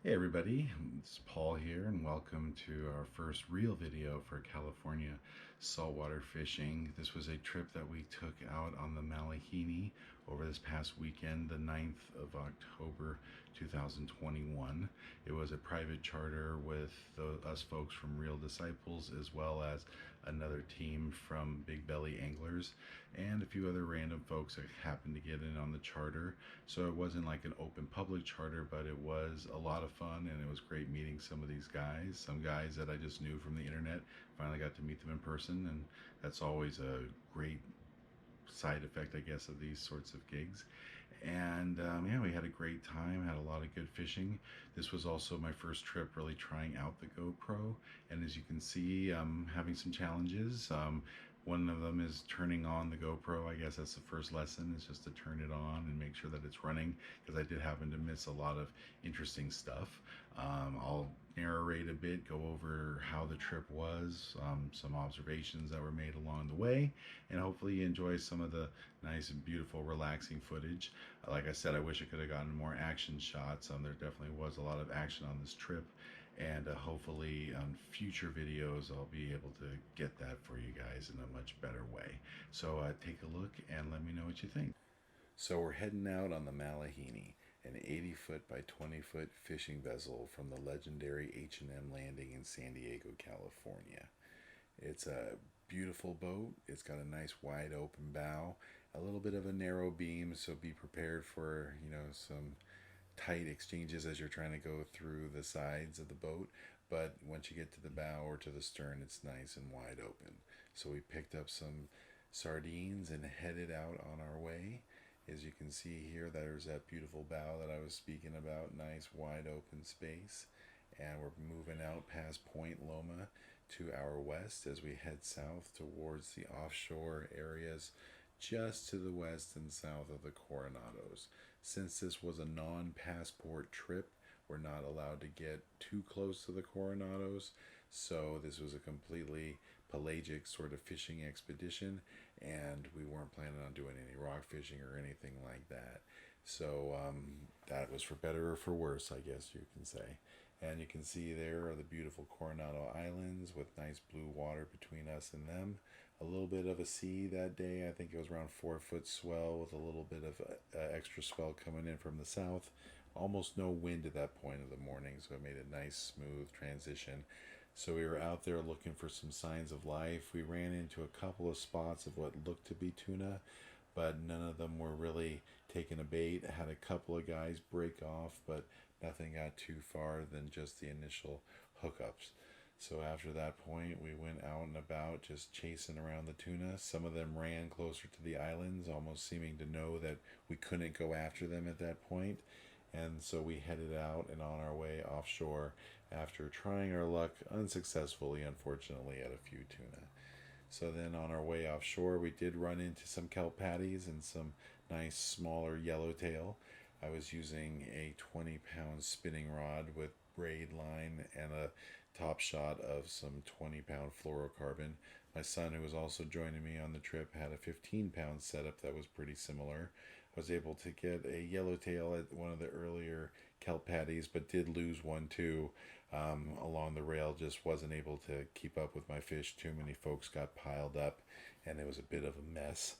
Hey everybody, it's Paul here and welcome to our first real video for California saltwater fishing. This was a trip that we took out on the Malihini over this past weekend, the 9th of October 2021. It was a private charter with us folks from Real Disciples as well as another team from Big Belly Anglers and a few other random folks that happened to get in on the charter. So it wasn't like an open public charter, but it was a lot of fun, and it was great meeting some of these guys, some guys that I just knew from the internet. Finally got to meet them in person, and that's always a great side effect, I guess, of these sorts of gigs. And yeah, we had a great time, had a lot of good fishing. This was also my first trip really trying out the GoPro, and as you can see, having some challenges. One of them is turning on the GoPro. I guess that's the first lesson, is just to turn it on and make sure that it's running, because I did happen to miss a lot of interesting stuff. I'll narrate a bit, go over how the trip was, some observations that were made along the way, and hopefully you enjoy some of the nice and beautiful relaxing footage. Like I said, I wish I could have gotten more action shots. There definitely was a lot of action on this trip, and hopefully on future videos I'll be able to get that for you guys in a much better way. So take a look and let me know what you think. So we're heading out on the Malihini, an 80-foot by 20-foot fishing vessel from the legendary H&M landing in San Diego, California. It's a beautiful boat. It's got a nice wide open bow, a little bit of a narrow beam, so be prepared for, some tight exchanges as you're trying to go through the sides of the boat. But once you get to the bow or to the stern, it's nice and wide open. So we picked up some sardines and headed out on our way. As you can see here, there's that beautiful bow that I was speaking about, nice wide open space. And we're moving out past Point Loma to our west as we head south towards the offshore areas just to the west and south of the Coronados. Since this was a non-passport trip, we're not allowed to get too close to the Coronados, so this was a completely pelagic sort of fishing expedition, and we weren't planning on doing any rock fishing or anything like that. So that was for better or for worse, I guess you can say. And you can see there are the beautiful Coronado Islands with nice blue water between us and them. A little bit of a sea that day. I think it was around 4-foot swell with a little bit of extra swell coming in from the south. Almost no wind at that point of the morning, so it made a nice smooth transition. So we were out there looking for some signs of life. We ran into a couple of spots of what looked to be tuna, but none of them were really taking a bait. I had a couple of guys break off, but nothing got too far than just the initial hookups. So after that point, we went out and about just chasing around the tuna. Some of them ran closer to the islands, almost seeming to know that we couldn't go after them at that point. And so we headed out and on our way offshore after trying our luck unsuccessfully, unfortunately, at a few tuna. So then on our way offshore, we did run into some kelp patties and some nice smaller yellowtail. I was using a 20-pound spinning rod with braid line and a top shot of some 20-pound fluorocarbon. My son, who was also joining me on the trip, had a 15-pound setup that was pretty similar. I was able to get a yellowtail at one of the earlier kelp patties, but did lose one too along the rail. Just wasn't able to keep up with my fish. Too many folks got piled up, and it was a bit of a mess.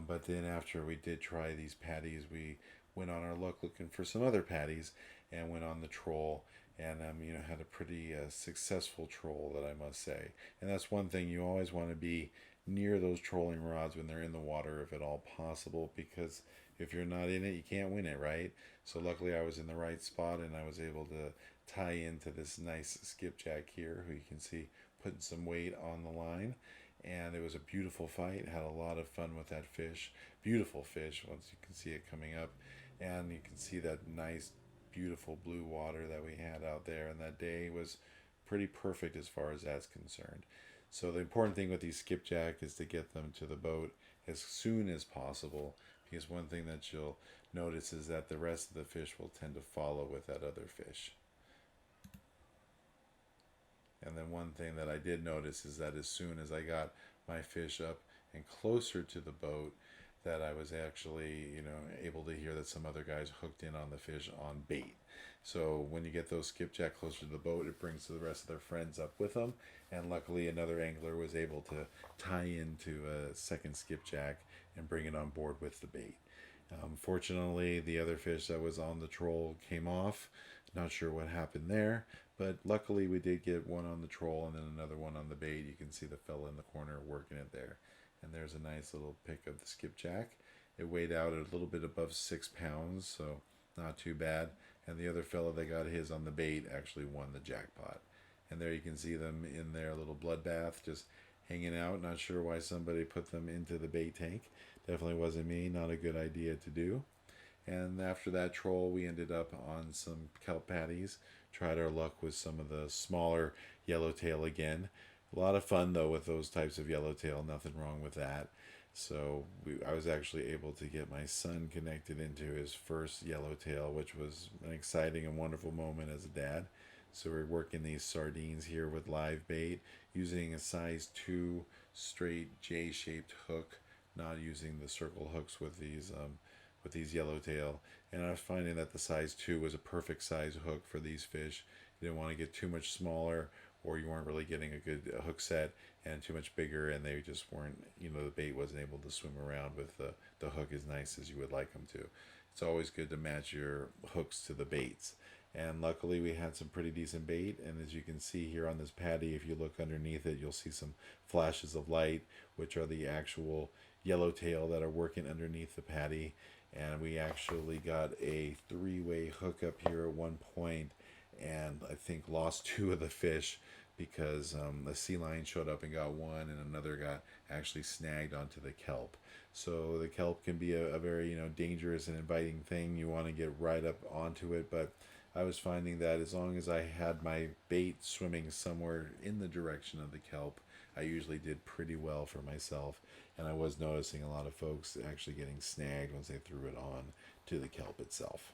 But then after we did try these patties, we went on our luck looking for some other patties and went on the troll, and had a pretty successful troll, that I must say. And that's one thing, you always want to be near those trolling rods when they're in the water, if at all possible, because if you're not in it, you can't win it, right? So luckily I was in the right spot, and I was able to tie into this nice skipjack here, who you can see putting some weight on the line. And it was a beautiful fight. Had a lot of fun with that fish. Beautiful fish once you can see it coming up, and you can see that nice beautiful blue water that we had out there. And that day was pretty perfect as far as that's concerned. So the important thing with these skipjack is to get them to the boat as soon as possible, because one thing that you'll notice is that the rest of the fish will tend to follow with that other fish. And then one thing that I did notice is that as soon as I got my fish up and closer to the boat, that I was actually, able to hear that some other guys hooked in on the fish on bait. So when you get those skipjack closer to the boat, it brings the rest of their friends up with them. And luckily, another angler was able to tie into a second skipjack and bring it on board with the bait. Fortunately, the other fish that was on the troll came off. Not sure what happened there, but luckily we did get one on the troll and then another one on the bait. You can see the fella in the corner working it there. And there's a nice little pic of the skipjack. It weighed out a little bit above 6 pounds, so not too bad. And the other fella that got his on the bait actually won the jackpot. And there you can see them in their little bloodbath, just hanging out. Not sure why somebody put them into the bait tank. Definitely wasn't me. Not a good idea to do. And after that troll, we ended up on some kelp patties. Tried our luck with some of the smaller yellowtail again. A lot of fun though with those types of yellowtail. Nothing wrong with that. So I was actually able to get my son connected into his first yellowtail, which was an exciting and wonderful moment as a dad. So we're working these sardines here with live bait using a size 2 straight J-shaped hook, not using the circle hooks with these yellowtail. And I was finding that the size 2 was a perfect size hook for these fish. You didn't want to get too much smaller, or you weren't really getting a good hook set, and too much bigger, and they just weren't, the bait wasn't able to swim around with the hook as nice as you would like them to. It's always good to match your hooks to the baits. And luckily we had some pretty decent bait, and as you can see here on this patty, if you look underneath it, you'll see some flashes of light, which are the actual yellowtail that are working underneath the patty. And we actually got a 3-way hookup here at one point, and I think lost 2 of the fish because a sea lion showed up and got one, and another got actually snagged onto the kelp. So the kelp can be a very dangerous and inviting thing. You want to get right up onto it, but I was finding that as long as I had my bait swimming somewhere in the direction of the kelp, I usually did pretty well for myself. And I was noticing a lot of folks actually getting snagged once they threw it on to the kelp itself.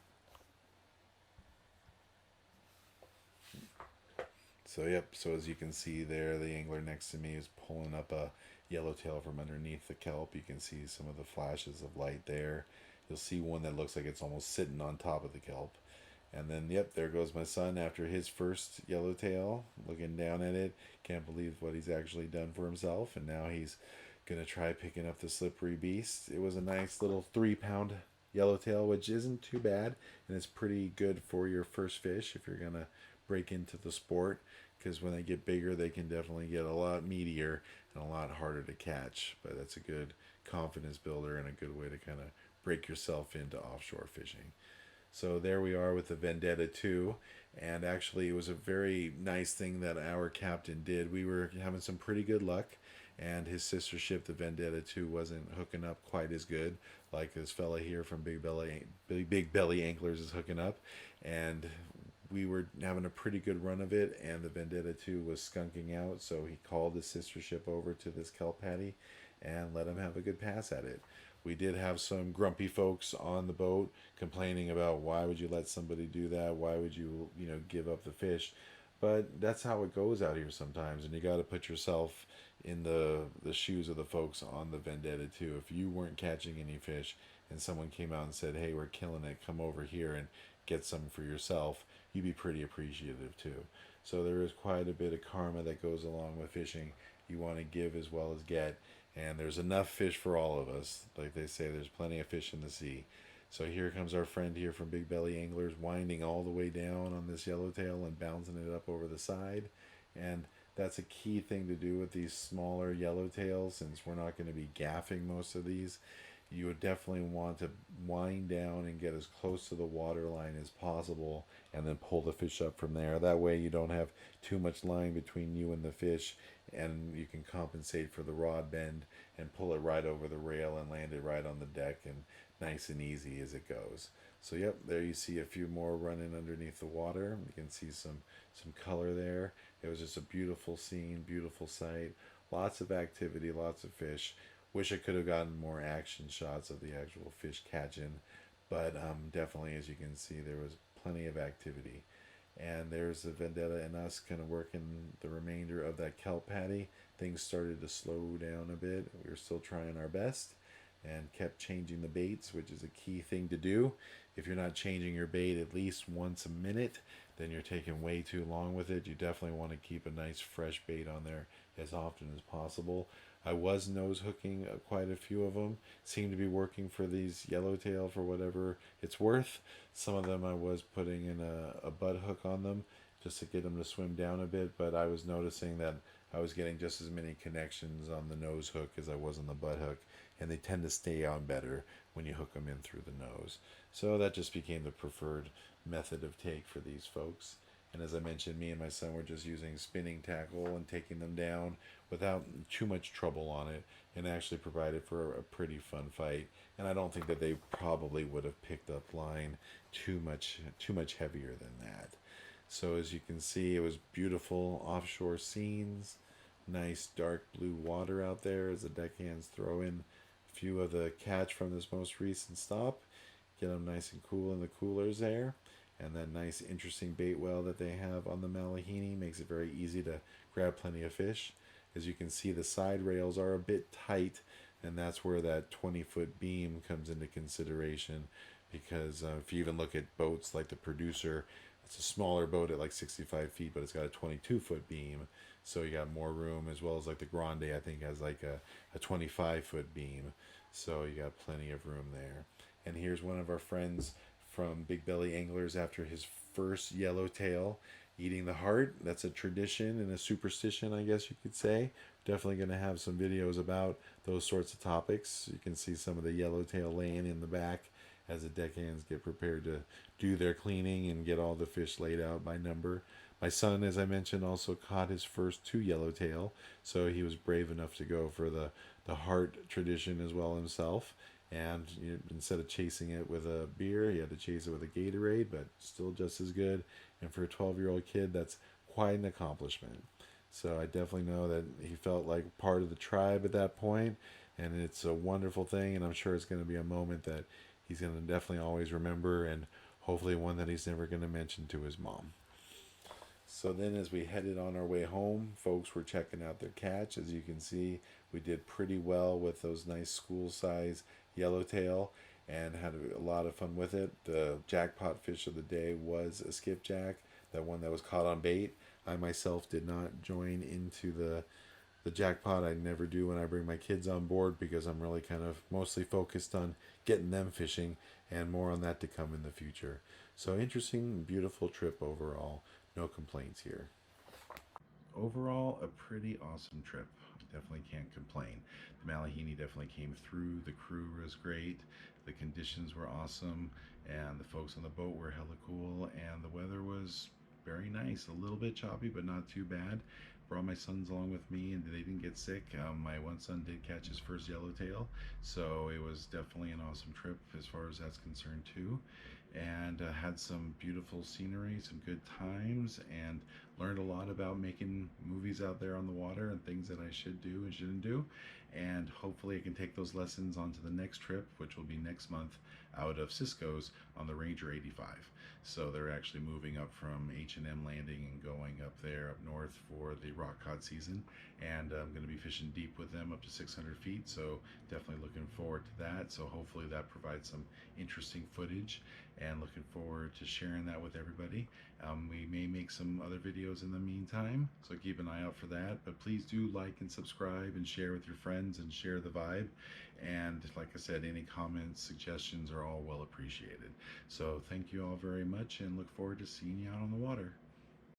So yep, so as you can see there, the angler next to me is pulling up a yellowtail from underneath the kelp. You can see some of the flashes of light there. You'll see one that looks like it's almost sitting on top of the kelp. And then, yep, there goes my son after his first yellowtail, looking down at it. Can't believe what he's actually done for himself. And now he's going to try picking up the slippery beast. It was a nice little 3-pound yellowtail, which isn't too bad. And it's pretty good for your first fish if you're going to break into the sport. Because when they get bigger, they can definitely get a lot meatier and a lot harder to catch. But that's a good confidence builder and a good way to kind of break yourself into offshore fishing. So there we are with the Vendetta 2, and actually it was a very nice thing that our captain did. We were having some pretty good luck, and his sister ship, the Vendetta 2, wasn't hooking up quite as good like this fella here from Big Belly Anglers is hooking up, and we were having a pretty good run of it, and the Vendetta 2 was skunking out, so he called his sister ship over to this kelp patty and let him have a good pass at it. We did have some grumpy folks on the boat complaining about why would you let somebody do that? Why would you, give up the fish? But that's how it goes out here sometimes, and you got to put yourself in the shoes of the folks on the Vendetta too. If you weren't catching any fish and someone came out and said, "Hey, we're killing it. Come over here and get some for yourself," you'd be pretty appreciative too. So there is quite a bit of karma that goes along with fishing. You want to give as well as get. And there's enough fish for all of us. Like they say, there's plenty of fish in the sea. So here comes our friend here from Big Belly Anglers, winding all the way down on this yellowtail and bouncing it up over the side. And that's a key thing to do with these smaller yellowtails, since we're not going to be gaffing most of these. You would definitely want to wind down and get as close to the water line as possible, and then pull the fish up from there. That way you don't have too much line between you and the fish, and you can compensate for the rod bend and pull it right over the rail and land it right on the deck, and nice and easy as it goes. So yep, there you see a few more running underneath the water. You can see some color there. It was just a beautiful scene, beautiful sight, lots of activity, lots of fish. Wish I could have gotten more action shots of the actual fish catching, but definitely, as you can see, there was plenty of activity. And there's the Vendetta and us kind of working the remainder of that kelp patty. Things started to slow down a bit. We were still trying our best and kept changing the baits, which is a key thing to do. if you're not changing your bait at least once a minute, then you're taking way too long with it. You definitely want to keep a nice fresh bait on there as often as possible. I was nose hooking quite a few of them. Seemed to be working for these yellowtail for whatever it's worth. Some of them I was putting in a butt hook on them just to get them to swim down a bit, but I was noticing that I was getting just as many connections on the nose hook as I was on the butt hook, and they tend to stay on better when you hook them in through the nose. So that just became the preferred method of take for these folks. And as I mentioned, me and my son were just using spinning tackle and taking them down without too much trouble on it, and actually provided for a pretty fun fight. And I don't think that they probably would have picked up line too much heavier than that. So as you can see, it was beautiful offshore scenes, nice dark blue water out there as the deckhands throw in a few of the catch from this most recent stop, get them nice and cool in the coolers there. And that nice interesting bait well that they have on the Malihini makes it very easy to grab plenty of fish. As you can see, the side rails are a bit tight, and that's where that 20-foot beam comes into consideration, because if you even look at boats like the Producer, it's a smaller boat at like 65 feet, but it's got a 22-foot beam, so you got more room, as well as like the Grande, I think, has like a 25-foot beam, so you got plenty of room there. And here's one of our friends from Big Belly Anglers after his first yellowtail, eating the heart. That's a tradition and a superstition, I guess you could say. Definitely going to have some videos about those sorts of topics. You can see some of the yellowtail laying in the back as the deckhands get prepared to do their cleaning and get all the fish laid out by number. My son, as I mentioned, also caught his first 2 yellowtail, so he was brave enough to go for the heart tradition as well himself. And instead of chasing it with a beer, he had to chase it with a Gatorade, but still just as good. And for a 12-year-old kid, that's quite an accomplishment. So I definitely know that he felt like part of the tribe at that point, and it's a wonderful thing, and I'm sure it's going to be a moment that he's going to definitely always remember, and hopefully one that he's never going to mention to his mom. So then as we headed on our way home, folks were checking out their catch. As you can see, we did pretty well with those nice school size yellowtail and had a lot of fun with it. The jackpot fish of the day was a skipjack, that one that was caught on bait. I myself did not join into the jackpot. I never do when I bring my kids on board, because I'm really kind of mostly focused on getting them fishing, and more on that to come in the future. So interesting, beautiful trip overall. No complaints here. Overall, a pretty awesome trip. Definitely can't complain. The Malihini definitely came through. The crew was great. The conditions were awesome. And the folks on the boat were hella cool. And the weather was very nice. A little bit choppy, but not too bad. Brought my sons along with me, and they didn't get sick. My one son did catch his first yellowtail. So it was definitely an awesome trip as far as that's concerned, too. And had some beautiful scenery, some good times, and learned a lot about making movies out there on the water and things that I should do and shouldn't do. And hopefully I can take those lessons onto the next trip, which will be next month, out of Cisco's on the Ranger 85. So they're actually moving up from H&M Landing and going up there up north for the rock cod season, and I'm going to be fishing deep with them up to 600 feet, so definitely looking forward to that. So hopefully that provides some interesting footage, and looking forward to sharing that with everybody. We may make some other videos in the meantime, so keep an eye out for that. But please do like and subscribe and share with your friends and share the vibe. And like I said, any comments, suggestions are all well appreciated. So thank you all very much, and look forward to seeing you out on the water.